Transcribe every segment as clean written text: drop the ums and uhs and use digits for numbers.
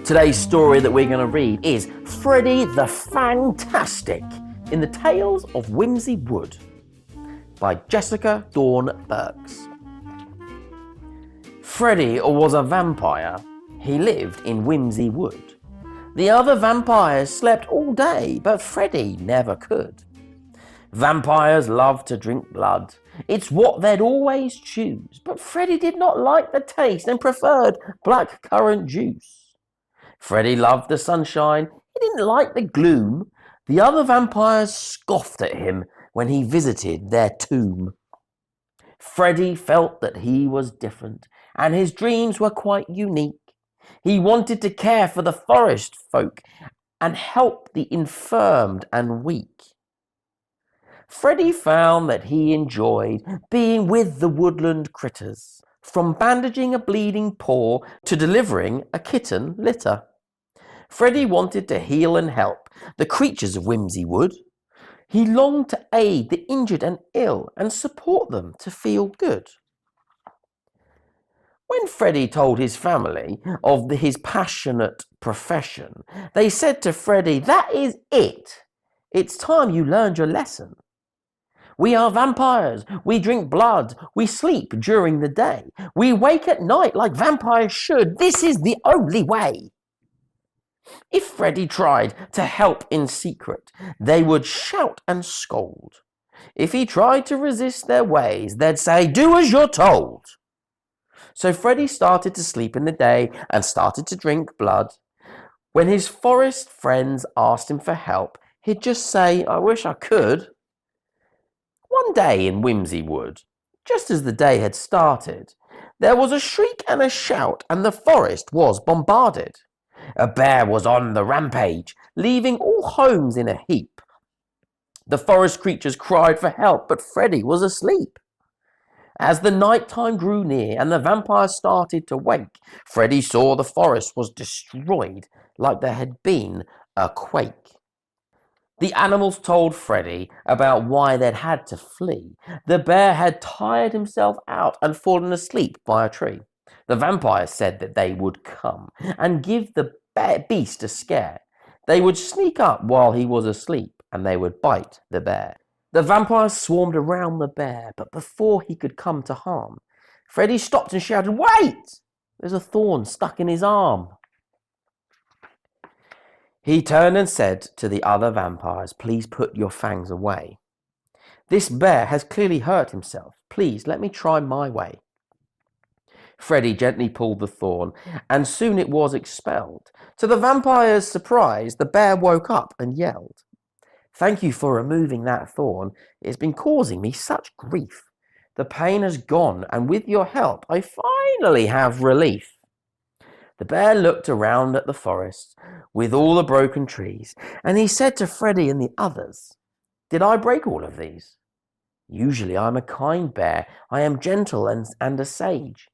Today's story that we're going to read is Freddie the Fangtastic in the Tales of Whimsy Wood by Jessica Dawn Burks. Freddie was a vampire. He lived in Whimsy Wood. The other vampires slept all day, but Freddie never could. Vampires love to drink blood. It's what they'd always choose, but Freddie did not like the taste and preferred blackcurrant juice. Freddie loved the sunshine. He didn't like the gloom. The other vampires scoffed at him when he visited their tomb. Freddie felt that he was different, and his dreams were quite unique. He wanted to care for the forest folk and help the infirmed and weak. Freddie found that he enjoyed being with the woodland critters, from bandaging a bleeding paw to delivering a kitten litter. Freddie wanted to heal and help the creatures of Whimsy Wood. He longed to aid the injured and ill and support them to feel good. When Freddie told his family of his passionate profession, they said to Freddie, "That is it. It's time you learned your lesson. We are vampires. We drink blood. We sleep during the day. We wake at night like vampires should. This is the only way." If Freddie tried to help in secret, they would shout and scold. If he tried to resist their ways, they'd say, "Do as you're told." So Freddie started to sleep in the day and started to drink blood. When his forest friends asked him for help, he'd just say, "I wish I could." One day in Whimsy Wood, just as the day had started, there was a shriek and a shout, and the forest was bombarded. A bear was on the rampage, leaving all homes in a heap. The forest creatures cried for help, but Freddie was asleep. As the night time grew near and the vampires started to wake, Freddie saw the forest was destroyed like there had been a quake. The animals told Freddie about why they'd had to flee. The bear had tired himself out and fallen asleep by a tree. The vampires said that they would come and give the beast a scare. They would sneak up while he was asleep and they would bite the bear. The vampires swarmed around the bear, but before he could come to harm, Freddie stopped and shouted, "Wait! There's a thorn stuck in his arm." He turned and said to the other vampires, "Please put your fangs away. This bear has clearly hurt himself. Please let me try my way." Freddie gently pulled the thorn, and soon it was expelled. To the vampire's surprise, the bear woke up and yelled, "Thank you for removing that thorn. It's been causing me such grief. The pain has gone, and with your help, I finally have relief." The bear looked around at the forest with all the broken trees, and he said to Freddie and the others, "Did I break all of these? Usually I'm a kind bear. I am gentle and a sage.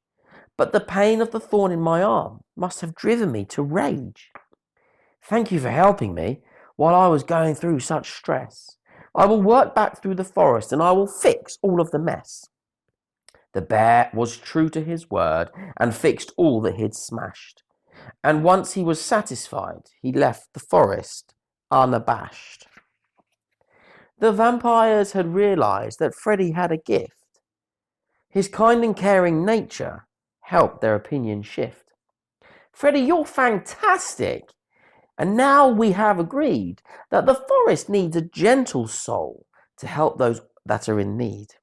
But the pain of the thorn in my arm must have driven me to rage. Thank you for helping me while I was going through such stress. I will work back through the forest and I will fix all of the mess." The bear was true to his word and fixed all that he'd smashed. And once he was satisfied, he left the forest unabashed. The vampires had realized that Freddie had a gift. His kind and caring nature helped their opinion shift. "Freddie, you're fantastic. And now we have agreed that the forest needs a gentle soul to help those that are in need.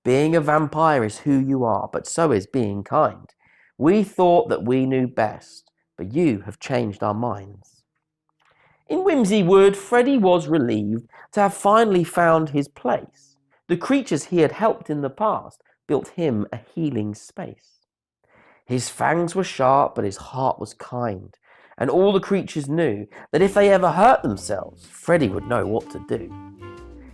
Being a vampire is who you are, but so is being kind. We thought that we knew best, but you have changed our minds." In Whimsy Wood, Freddie was relieved to have finally found his place. The creatures he had helped in the past built him a healing space. His fangs were sharp, but his heart was kind, and all the creatures knew that if they ever hurt themselves, Freddie would know what to do.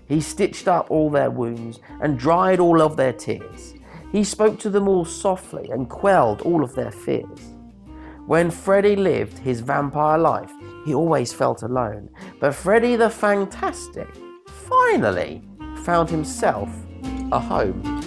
He stitched up all their wounds and dried all of their tears. He spoke to them all softly and quelled all of their fears. When Freddie lived his vampire life, he always felt alone. But Freddie the Fangtastic finally found himself a home.